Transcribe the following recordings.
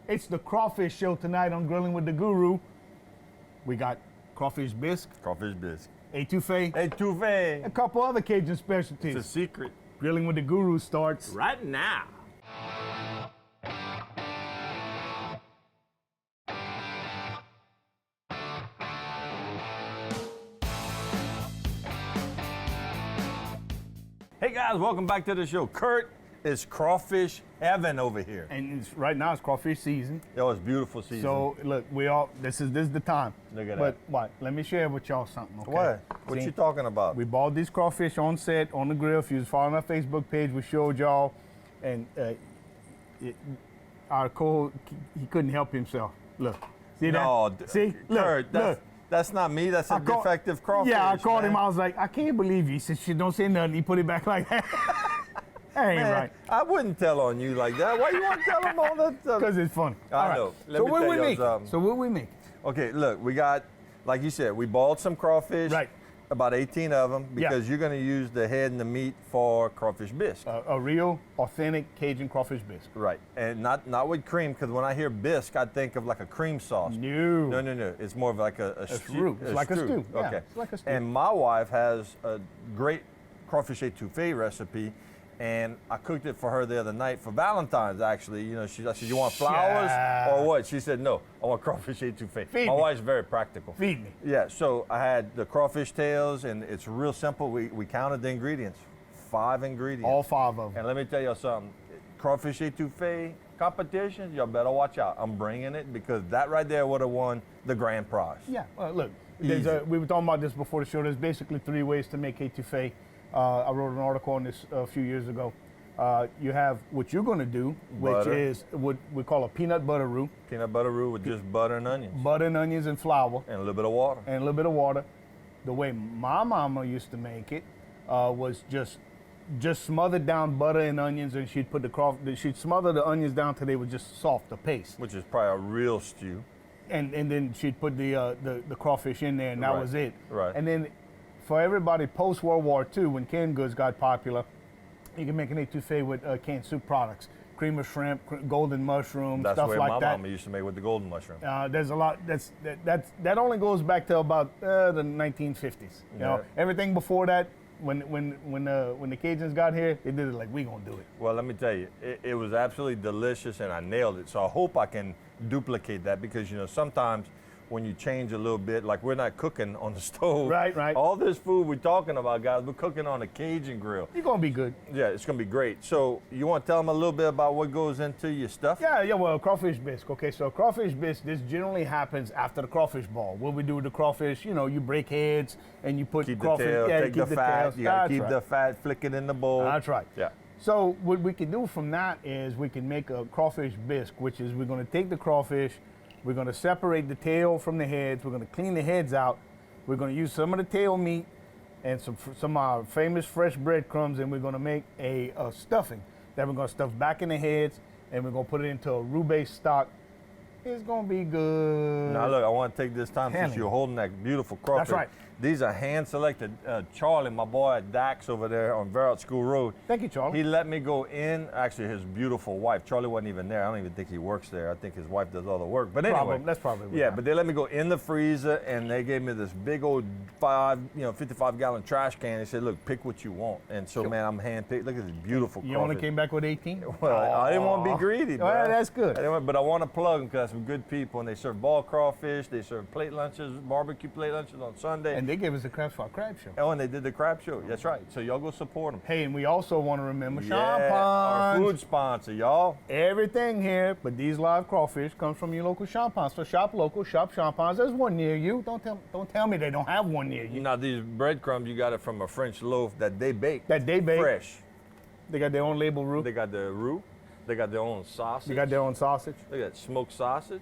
It's the Crawfish Show tonight on Grilling with the Guru. We got crawfish bisque, etouffee, a couple other Cajun specialties. It's a secret. Grilling with the Guru starts Right now. Hey guys, welcome back to the show. Kurt is crawfish heaven over here. And right now it's crawfish season. Yo, it's beautiful season. So look, this is the time. Look at but that. what? Let me share with y'all something. Okay? What? What See, you talking about? We bought these crawfish on set on the grill. If you was following our Facebook page, we showed y'all, and our he couldn't help himself. Look, see No, that? See, Kurt, look. That's not me. That's a defective crawfish. Yeah, I called man. him. I was like, I can't believe you. He said, "Shit, don't say nothing." He put it back like that. That ain't Man, right. I wouldn't tell on you like that. Why you want to tell them all that stuff? Because it's funny. I know. So what we make? So what we make? Okay, look, we got, like you said, we boiled some crawfish. Right. About 18 of them because Yeah. you're going to use the head and the meat for crawfish bisque. A real, authentic Cajun crawfish bisque. Right, and not with cream, because when I hear bisque, I think of like a cream sauce. No. It's more of like a stew. It's like a stew. Yeah, Okay. it's like a stew. And my wife has a great crawfish etouffee recipe, and I cooked it for her the other night for Valentine's. Actually, I said, "You want flowers or what?" She said, "No, I want crawfish etouffee." Feed my me. wife's very practical. Feed me. Yeah, so I had the crawfish tails, and it's real simple. We counted the ingredients, 5 ingredients. All 5 of them. And let me tell you something, crawfish etouffee competition, y'all better watch out. I'm bringing it because that right there would have won the grand prize. Yeah, look, Easy. we were talking about this before the show. There's basically 3 ways to make etouffee. I wrote an article on this a few years ago. You have what you're going to do, which Butter. is what we call a peanut butter roux. Peanut butter roux with just butter and onions. Butter and onions and flour. And a little bit of water. And a little bit of water. The way my mama used to make it was just smothered down butter and onions, and she'd put she'd smother the onions down till they were just soft, the paste. Which is probably a real stew. And then she'd put the crawfish in there, and that Right. was it. Right. And then for everybody post World War II, when canned goods got popular, you can make an etouffee with canned soup products, cream of shrimp, golden mushroom, That's stuff the way like my that. mama used to make with the golden mushroom. There's a lot. That only goes back to about the 1950s. You know, Yeah. everything before that, when the Cajuns got here, they did it like we gonna do it. Well, let me tell you, it was absolutely delicious, and I nailed it. So I hope I can duplicate that because, sometimes when you change a little bit, like we're not cooking on the stove. Right. All this food we're talking about, guys, we're cooking on a Cajun grill. You're gonna be good. Yeah, it's gonna be great. So you want to tell them a little bit about what goes into your stuff? Yeah. Well, crawfish bisque. Okay, so crawfish bisque. This generally happens after the crawfish ball. What we do with the crawfish, you break heads and you put Keep crawfish. the tail, take keep the fat. tails. You gotta That's keep right. the fat, flick it in the bowl. That's right. Yeah. So what we can do from that is we can make a crawfish bisque, which is we're going to take the crawfish, we're going to separate the tail from the heads, we're going to clean the heads out, we're going to use some of the tail meat and some of our famous fresh breadcrumbs, and we're going to make a stuffing that we're going to stuff back in the heads, and we're going to put it into a roux-based stock. It's going to be good. Now look, I want to take this time since you're holding that beautiful crawfish. That's right. These are hand-selected. Charlie, my boy at Dax over there on Verrett School Road. Thank you, Charlie. He let me go in. Actually, his beautiful wife. Charlie wasn't even there. I don't even think he works there. I think his wife does all the work. But anyway, That's probably what yeah. happened. But they let me go in the freezer, and they gave me this big old 55-gallon trash can. They said, "Look, pick what you want." And so, man, I'm hand-picked. Look at this beautiful You crawfish. only came back with 18? Well, I didn't want to be greedy, bro. Well, that's good. But I want to plug them because some good people, and they serve ball crawfish. They serve plate lunches, barbecue plate lunches on Sunday. And they gave us a crab for our crab show. Oh, and they did the crab show. That's right. So y'all go support them. Hey, and we also want to remember Our Champagnes. food sponsor, y'all. Everything here, but these live crawfish comes from your local Champagnes. So shop local, shop Champagnes. There's one near you. Don't tell me they don't have one near you. Now these breadcrumbs, you got it from a French loaf that they bake. Fresh. They got their own label roux. They got the roux. They got their own sausage. They got their own sausage. They got smoked sausage.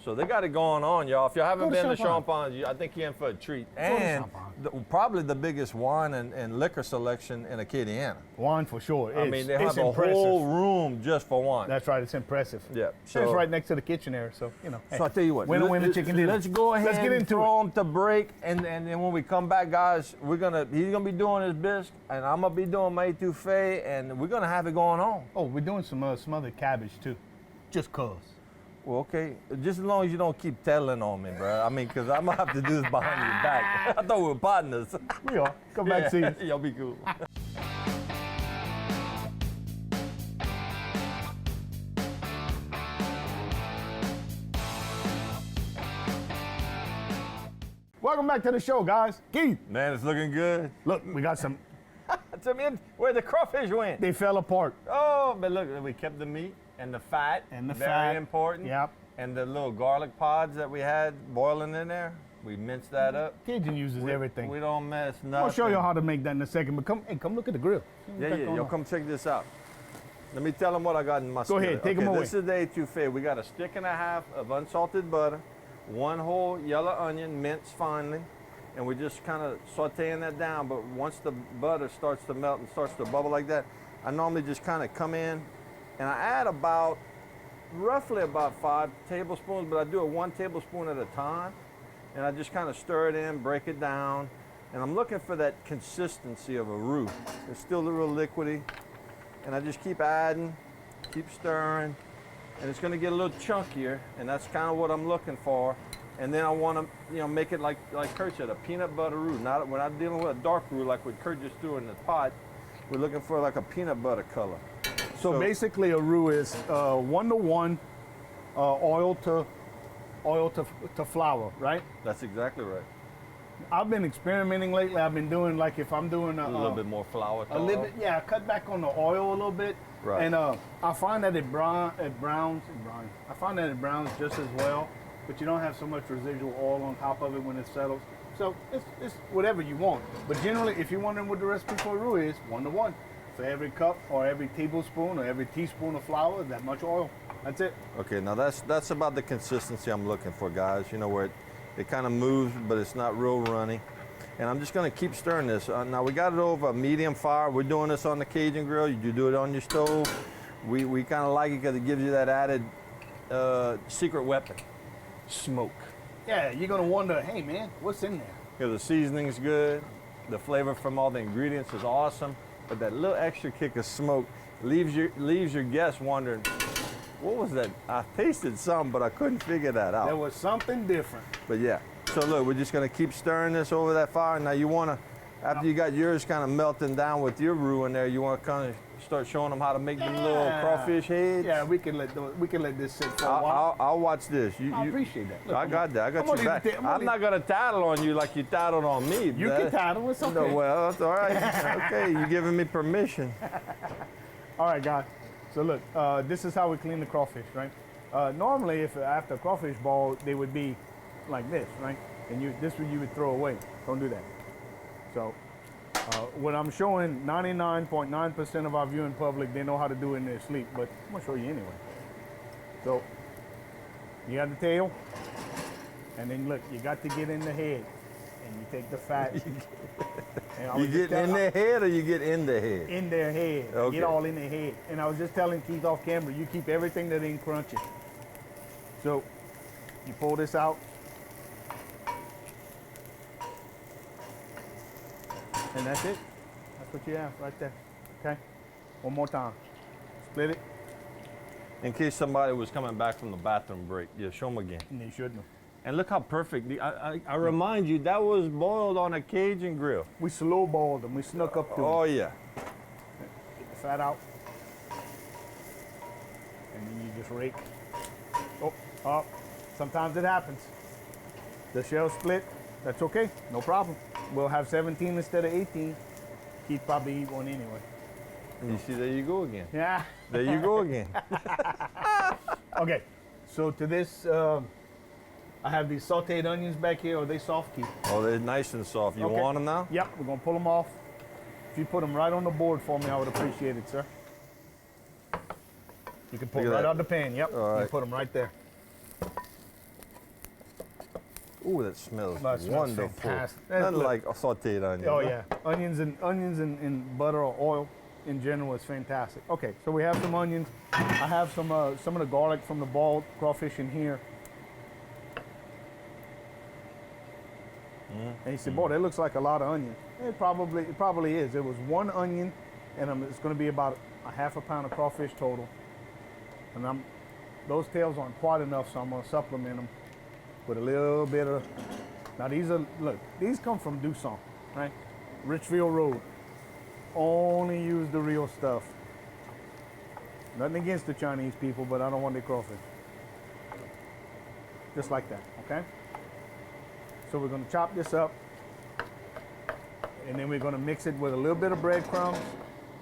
So they got it going on, y'all. If y'all haven't been to Champagnes. Champagnes, I think you're in for a treat. to And Champagnes. probably the biggest wine and liquor selection in Acadiana. Wine for sure. I mean, they have it's a impressive. whole room just for wine. That's right. It's impressive. Yeah. So it's right next to the kitchen there. So, hey, So I tell you what, winner, chicken dinner. Let's go ahead Let's get and into throw it. them to break, and then when we come back, guys, he's gonna be doing his bisque, and I'm gonna be doing my etouffee, and we're gonna have it going on. Oh, we're doing some other cabbage too, just cause. Well, okay. Just as long as you don't keep telling on me, bro. I mean, because I'm going to have to do this behind your back. I thought we were partners. We are. Come back, see us. Y'all be cool. Welcome back to the show, guys. Keith, Man, it's looking good. look, we got some. Where the crawfish went. They fell apart. Oh, but look, we kept the meat and the fat. And the very fat. important. Yep. And the little garlic pods that we had boiling in there, we minced that up. Cajun uses everything. We don't mess nothing. I'll show you how to make that in a second. But come look at the grill. Yeah, y'all come check this out. Let me tell them what I got in my Go ahead, take them away. This is the etouffee. We got a stick and a half of unsalted butter, one whole yellow onion minced finely, and we're just kind of sauteing that down. But once the butter starts to melt and starts to bubble like that, I normally just kind of come in and I add roughly about 5 tablespoons, but I do it 1 tablespoon at a time. And I just kind of stir it in, break it down. And I'm looking for that consistency of a roux. It's still a little liquidy. And I just keep adding, keep stirring. And it's gonna get a little chunkier, and that's kind of what I'm looking for. And then I want to, make it like Kurt said, a peanut butter roux. We're not dealing with a dark roux like what Kurt just threw in the pot. We're looking for like a peanut butter color. So basically, a roux is 1-to-1 oil to flour, right? That's exactly right. I've been experimenting lately. I've been doing like if I'm doing A little bit more flour. a little bit, yeah, cut back on the oil a little bit. Right. And I find that it browns. I find that it browns just as well, but you don't have so much residual oil on top of it when it settles. So it's whatever you want. But generally, if you're wondering what the recipe for a roux is, 1-to-1. For every cup or every tablespoon or every teaspoon of flour, that much oil. That's it. Okay, now that's about the consistency I'm looking for, guys. Where it kind of moves, but it's not real runny. And I'm just gonna keep stirring this. Now we got it over a medium fire. We're doing this on the Cajun grill. You do it on your stove. We kind of like it because it gives you that added secret weapon, smoke. Yeah, you're gonna wonder, hey man, what's in there? Because the seasoning's good, the flavor from all the ingredients is awesome, but that little extra kick of smoke leaves your guests wondering, what was that? I tasted something, but I couldn't figure that out. There was something different. But yeah, so look, we're just gonna keep stirring this over that fire. Now you wanna, after you got yours kind of melting down with your roux in there, you wanna kind of start showing them how to make them little crawfish heads. Yeah, we can let this sit for a while. I'll watch this. I appreciate that. Look, I got that. I got you back. I'm not gonna tattle on you like you tattled on me. You can tattle. It's okay. No, well, that's all right. Okay, you giving me permission. All right, guys. So look, this is how we clean the crawfish, right? Normally, if after a crawfish ball, they would be like this, right? And this one you would throw away. Don't do that. So what I'm showing, 99.9% of our viewing public, they know how to do it in their sleep, but I'm gonna show you anyway. So you got the tail, and then look, you got to get in the head, and you take the fat. You get in their head or you get in the head? In their head. Okay. Get all in their head. And I was just telling Keith off camera, you keep everything that ain't crunchy. So you pull this out. And that's it. That's what you have right there. Okay? One more time. Split it. In case somebody was coming back from the bathroom break, yeah, show them again. And they shouldn't have. And look how perfect. I remind you, that was boiled on a Cajun grill. We slow boiled them. We snuck up to them. Oh, yeah. Get the fat out. And then you just rake. Oh, sometimes it happens. The shell split. That's okay. No problem. We'll have 17 instead of 18. Keith probably eat one anyway. And you see, there you go again. Yeah. There you go again. Okay. So to this, I have these sauteed onions back here. Are they soft, Keith? Oh, they're nice and soft. You Okay. want them now? Yep. We're going to pull them off. If you put them right on the board for me, I would appreciate it, sir. You can pull Look at right that. out the pan. Yep. All You right. put them right there. Ooh, that smells That smells wonderful. fantastic. Nothing Look. like a sauteed onion. Oh yeah, onions and butter or oil in general is fantastic. Okay, so we have some onions. I have some of the garlic from the boiled crawfish in here. And he said, "Boy, that looks like a lot of onion." It probably is. It was one onion, and it's going to be about a half a pound of crawfish total. And those tails aren't quite enough, so I'm gonna supplement them with a little bit of, now these are, look, these come from Doosan, right? Richfield Road. Only use the real stuff. Nothing against the Chinese people, but I don't want their crawfish. Just like that, okay? So we're gonna chop this up, and then we're gonna mix it with a little bit of breadcrumbs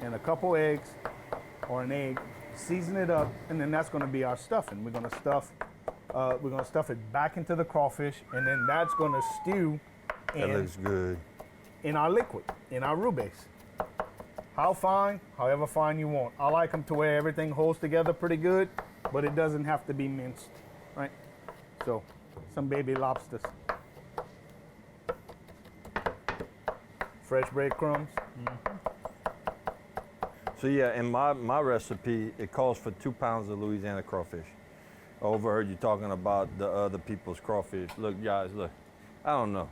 and a couple eggs, or an egg, season it up, and then that's gonna be our stuffing. We're gonna stuff it back into the crawfish, and then that's gonna stew That looks good. in our liquid, in our roux base. How fine? However fine you want. I like them to where everything holds together pretty good, but it doesn't have to be minced, right? So, some baby lobsters. Fresh breadcrumbs. So yeah, in my recipe, it calls for 2 pounds of Louisiana crawfish. I overheard you talking about the other people's crawfish. Look, guys, look. I don't know.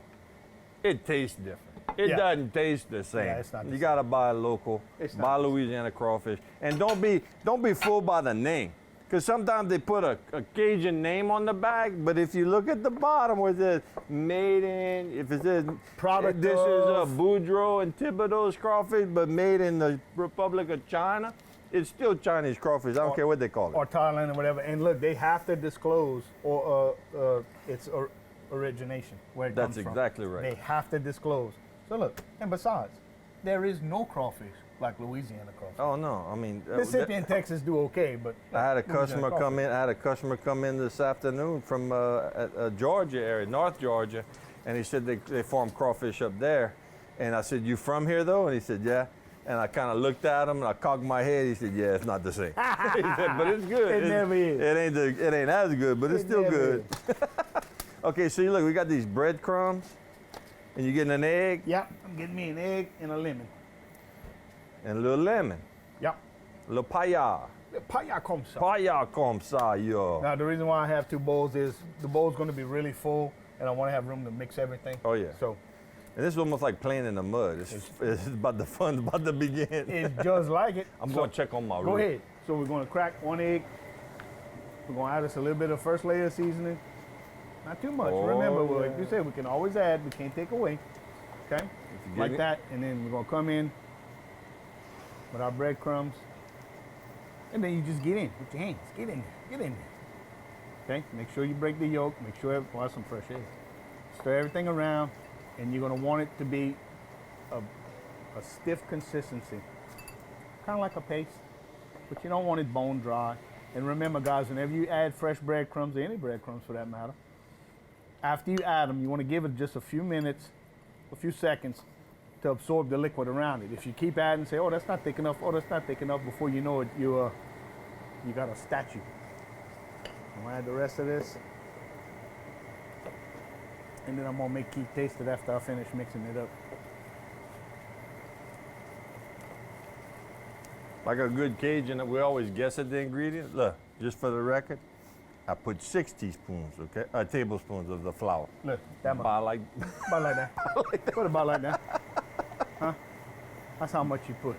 It tastes different. It Yeah. doesn't taste the same. Yeah, it's not the You same. gotta buy local, It's not buy the same. Louisiana crawfish, and don't be fooled by the name. Because sometimes they put a Cajun name on the bag, but if you look at the bottom where it says made in, if it says Product this is a of- Boudreaux and Thibodeau's crawfish, but made in the Republic of China, it's still Chinese crawfish. I don't care what they call it. Or Thailand or whatever. And look, they have to disclose its origination, where it That's comes from. exactly right. They have to disclose. So look, and besides, there is no crawfish like Louisiana crawfish. Oh no, I mean, Mississippi and Texas do okay, but I had a Louisiana customer come crawfish. in. I had a customer come in this afternoon from Georgia area, North Georgia, and he said they farm crawfish up there. And I said, "You from here though?" And he said, "Yeah." And I kind of looked at him and I cocked my head. He said, "Yeah, it's not the same." He said, "But it's good. It never is. It ain't as good, but it's It still never good." Okay, so you look, we got these breadcrumbs, and you're getting an egg Yep, I'm getting me an egg and a lemon. and a little lemon, Yep. a little paella. Paella comme ça. Paella comme ça, yo. Now the reason why I have two bowls is the bowl's going to be really full, and I want to have room to mix everything. Oh yeah. So And this is almost like playing in the mud. It's about the fun, about to begin. it's just like it. I'm So going to check on my Go roux. ahead. So we're going to crack one egg. We're going to add us a little bit of first layer seasoning. Not too much. Oh, Remember, yeah. like you said, we can always add. We can't take away. Okay? you Like get it. that. And then we're going to come in with our breadcrumbs. And then you just get in with your hands. Get in there. Get in there. Okay? Make sure you break the yolk. Make sure, well, that's some fresh eggs. Stir everything around. And you're going to want it to be a stiff consistency. Kind of like a paste. But you don't want it bone dry. And remember, guys, whenever you add fresh breadcrumbs, or any breadcrumbs for that matter, after you add them, you want to give it just a few minutes, a few seconds to absorb the liquid around it. If you keep adding, say, oh, that's not thick enough, oh, that's not thick enough, before you know it, you got a statue. I'm gonna add the rest of this. And then I'm gonna make Keith taste it after I finish mixing it up. Like a good Cajun, we always guess at the ingredients. Look, just for the record, I put 6 teaspoons, okay, tablespoons of the flour. Look, that much. About like, About like that. Put about like that. Huh? That's how much you put.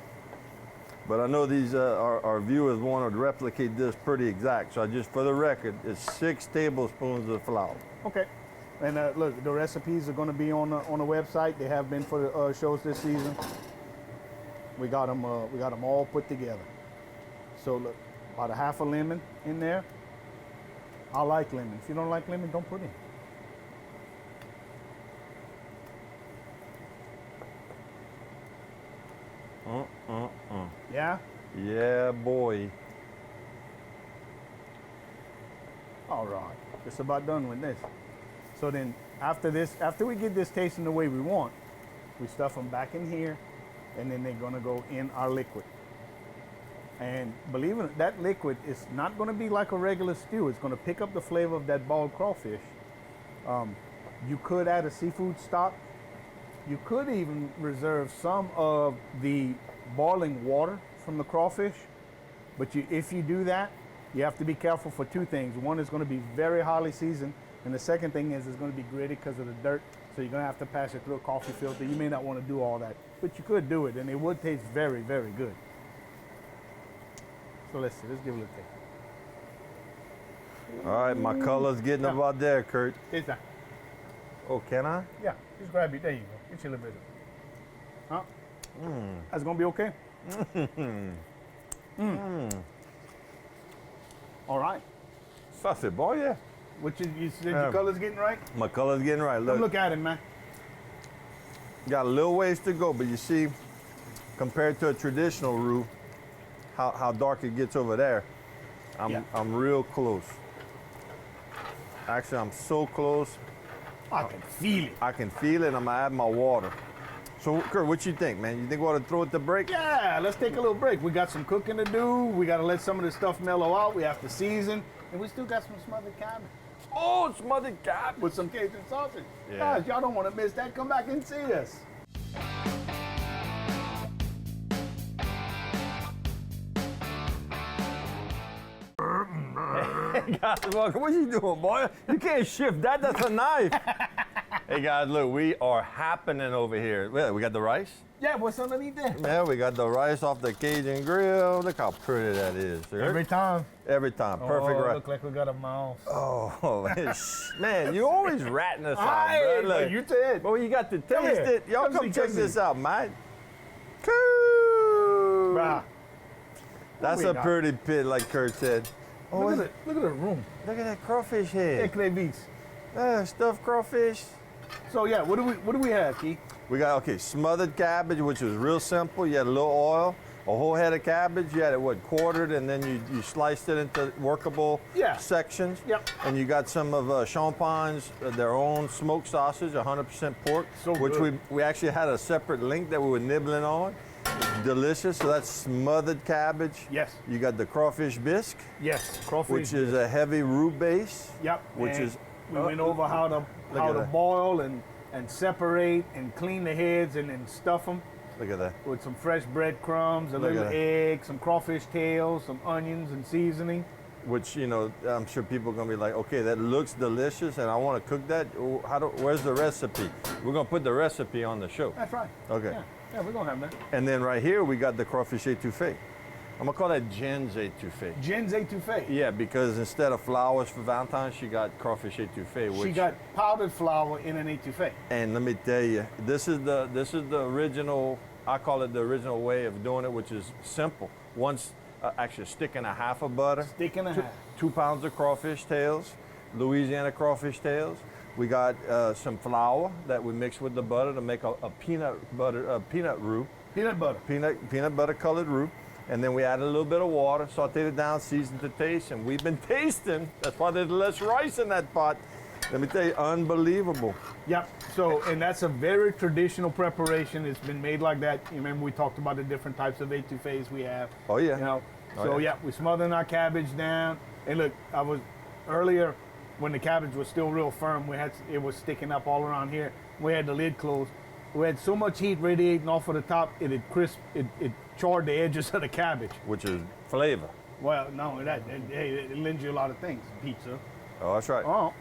but I know these our viewers want to replicate this pretty exact. So I just, for the record, it's 6 tablespoons of flour. Okay. And look, the recipes are going to be on the website. They have been for the shows this season. We got them all put together. So look, about a half a lemon in there. I like lemon. If you don't like lemon, don't put it in. Yeah? Yeah, boy. All right. Just about done with this. So then after this, after we get this tasting the way we want, we stuff them back in here, and then they're gonna go in our liquid. And believe it or not, that liquid is not gonna be like a regular stew. It's gonna pick up the flavor of that boiled crawfish. You could add a seafood stock. You could even reserve some of the boiling water from the crawfish. But if you do that, you have to be careful for 2 things. One is going to be very highly seasoned, and the second thing is it's going to be gritty because of the dirt. So you're going to have to pass it through a coffee filter. You may not want to do all that, but you could do it, and it would taste very, very good. So let's see. Let's give it a taste. All right, my color's getting Yeah. about there, Kurt. It's that. Oh, can I? Yeah, just grab it. There you go. Get you a little bit. Huh? That's gonna be okay. All right. Saucy, boy, yeah. Which is, you said your color's getting right? My color's getting right. Come Look, look at it, man. got a little ways to go, but you see, compared to a traditional roux, how dark it gets over there, I'm real close. Actually, I'm so close. I can feel it. I can feel it. I'm gonna add my water. So, Kurt, what you think, man? You think we ought to throw it to break? Yeah, let's take a little break. We got some cooking to do. We got to let some of this stuff mellow out. We have to season. And we still got some smothered cabbage Oh, smothered cabbage. with some Cajun sausage. Yeah. Guys, y'all don't want to miss that. Come back and see us. Hey guys, welcome. What you doing, boy? You can't shift that. That's a knife. Hey guys, look, we are happening over here. We got the rice. Yeah, what's underneath there? Yeah, we got the rice off the Cajun grill. Look how pretty that is. Sir. Every time. Every time. Perfect rice. Look like we got a mouse. Oh, man, you always ratting us out, Hey, bro. Look, you said. well, you got to Come taste here. it. Y'all Come come see, check come this see. out, man. Cool. Bruh. That's we a got? pretty pit, like Kurt said. Oh, Look at the room. look at that crawfish head. Ecrevis. Stuffed crawfish. So yeah, what do we have, Key? We got, okay, smothered cabbage, which was real simple. You had a little oil, a whole head of cabbage. You had it, quartered, and then you sliced it into workable sections. Yep. And you got some of Champagne's, their own smoked sausage, 100% pork, So which good. we actually had a separate link that we were nibbling on. Delicious. So that's smothered cabbage. Yes. You got the crawfish bisque, Yes, crawfish. which is a heavy roux base. Yep. Which and is. we went over how to at that. boil and separate and clean the heads and then stuff them Look at that. with some fresh breadcrumbs, a Look little at that. egg, some crawfish tails, some onions and seasoning. Which, I'm sure people are gonna be like, okay, that looks delicious, and I want to cook that. Where's the recipe? We're gonna put the recipe on the show. That's right. Okay. Yeah, we're gonna have that. And then right here we got the crawfish étouffée. I'm gonna call that Jen's étouffée. Jen's étouffée. Yeah, because instead of flowers for Valentine's, she got crawfish étouffée. She got powdered flour in an étouffée. And let me tell you, this is the original. I call it the original way of doing it, which is simple. Actually, a stick and a half of butter. Stick and a half. 2 pounds of crawfish tails, Louisiana crawfish tails. We got some flour that we mix with the butter to make a peanut roux, Peanut butter. peanut butter colored roux. And then we added a little bit of water, sauteed it down, seasoned to taste, and we've been tasting. That's why there's less rice in that pot. Let me tell you, unbelievable. Yep. So, and that's a very traditional preparation. It's been made like that. You remember we talked about the different types of étouffées we have. Oh yeah. You know. Oh, So yeah. yeah, we're smothering our cabbage down. And look, I was earlier when the cabbage was still real firm. It was sticking up all around here. We had the lid closed. We had so much heat radiating off of the top, it had crisp. It charred the edges of the cabbage. Which is flavor. Well, not only that, it lends you a lot of things. Pizza. Oh, that's right. Oh.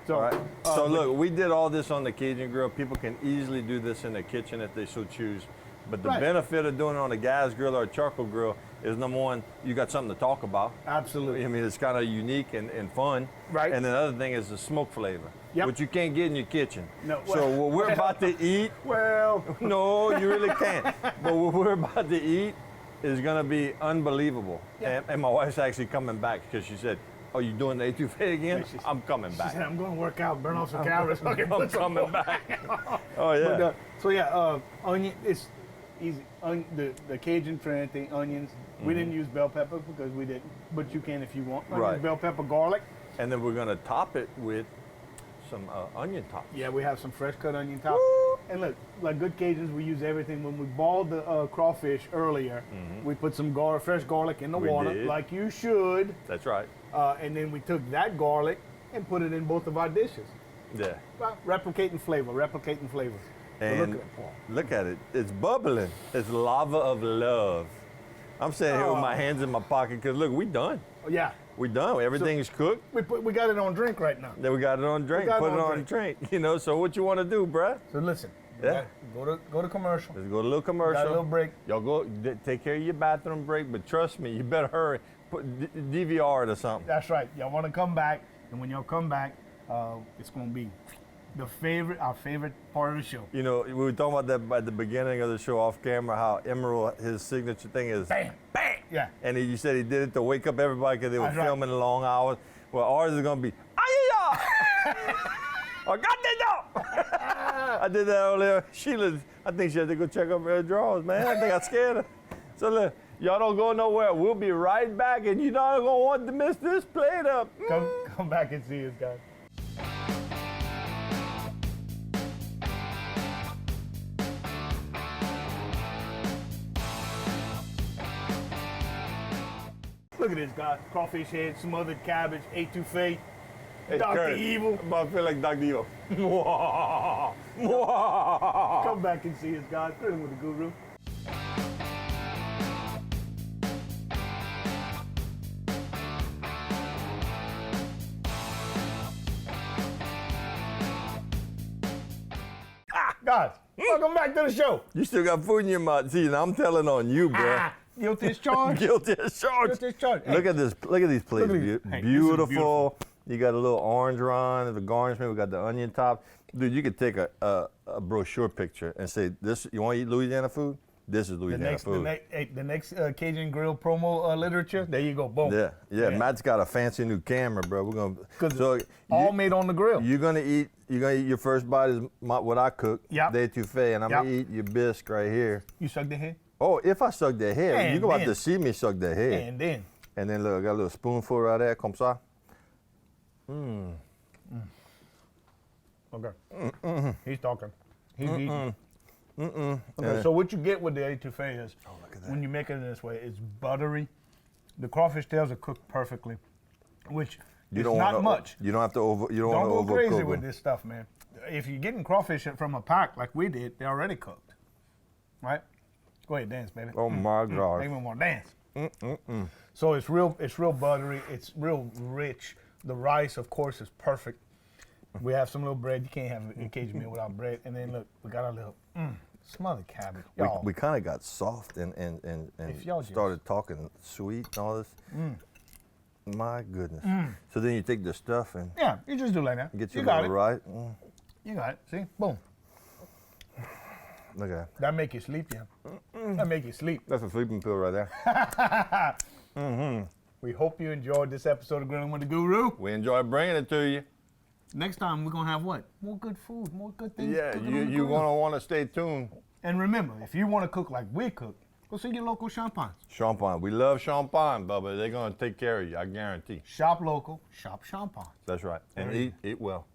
So, All right. So but- look, we did all this on the Cajun grill. People can easily do this in their kitchen if they so choose. But the Right. benefit of doing it on a gas grill or a charcoal grill is, number one, you got something to talk about. Absolutely. I mean, it's kind of unique and fun. Right. And the other thing is the smoke flavor, Yep. which you can't get in your kitchen. No, So well- what we're about to eat, Well, no, you really can't. But what we're about to eat is going to be unbelievable. Yeah. And my wife's actually coming back because she said, "Oh, you doing the étouffée again?" she- I'm coming she back. said, I'm going to work out, burn off some calories. So I can I'm put some coming more." back. Oh yeah. But, so yeah, onion. It's easy. The Cajun Trinity onions. We didn't use bell pepper because we didn't, but you can if you want. Onions, Right. Bell pepper, garlic. And then we're gonna top it with some onion tops. Yeah, we have some fresh cut onion top. And look, like good Cajuns, we use everything. When we boiled the crawfish earlier, we put some fresh garlic in the We water, did. like you should. That's right. And then we took that garlic and put it in both of our dishes. Yeah. Well, replicating flavor. So And look at it. It's bubbling. It's lava of love. I'm sitting here with my hands in my pocket because look, we done. yeah, We done. Everything's cooked. we got it on drink right now. Then we got it on drink. got it Put it on on drink. You know. So what you want to do, bruh? So listen, Yeah. go to commercial. Let's go to a little Got a commercial. little break. Y'all go take care of your bathroom break, but trust me, you better hurry DVR it or something. That's right. Y'all want to come back, and when y'all come back, it's gonna be our favorite part of the show. You know, we were talking about that at the beginning of the show off camera, how Emerald, his signature thing is Bam, bam. Yeah. And you said he did it to wake up everybody because they were That's right. filming long hours. Well, ours is gonna be ay-ya! I got that. I did that earlier. Sheila, I think she had to go check up her drawers, man. I think I scared her. So look, y'all don't go nowhere. We'll be right back, and you're not gonna want to miss this plate up. Come back and see us, guys. Look at this, guys. Crawfish head, smothered cabbage, etouffee, Hey, Dr. Kurt, Evil. I'm about to feel like Dr. Evil. Come back and see us, guys. Grilling with the Guru. Guys, welcome back to the show. You still got food in your mouth. See, now I'm telling on you, bro. Guilty as charged. Guilty as charged. Guilty as charged. Look at this. Look at these plates. Look at these. Hey, this is Beautiful. beautiful. You got a little orange rind, the garnishment. We got the onion top. Dude, you could take a brochure picture and say, "This. You want to eat Louisiana food? This is Louisiana food." The next Cajun Grill promo literature. There you go. Boom. Yeah. Matt's got a fancy new camera, bro. We're gonna. So all made on the grill. You're gonna eat your first bite is what I cook. Yep. The etouffee, and I'm gonna eat your bisque right here. You suck the head. Oh, if I suck the head, And you're gonna have then- to see me suck the head. And then. Look, I got a little spoonful right there, comme ça. Okay. He's talking. He's eating. Okay, so what you get with the etouffee is, look at that. when you make it in this way, it's buttery. The crawfish tails are cooked perfectly, which is not much. You don't have to over. You don't, Don't want go to crazy overcook with them. this stuff, man. If you're getting crawfish from a pack like we did, they're already cooked, right? Go ahead, dance, baby. Oh my God. Make me want to dance. So it's real buttery. It's real rich. The rice, of course, is perfect. We have some little bread. You can't have a Cajun meal without bread. And then look, we got our little smothered cabbage. Y'all, We kind of got soft and If y'all just- started talking sweet and all this. My goodness. So then you take the stuff and yeah, you just do like that. get you your got little it. right. You got it. See, boom. Look at that. That make you sleep, yeah. That make you sleep. That's a sleeping pill right there. We hope you enjoyed this episode of Grilling with the Guru. We enjoy bringing it to you. Next time we're gonna have what? More good food, more good things. Yeah, cooking on the you're grill. gonna want to stay tuned. And remember, if you want to cook like we cook, go see your local champagnes. Champagne. We love champagne, Bubba. They're gonna take care of you. I guarantee. Shop local, shop champagne. That's right. And There you eat well.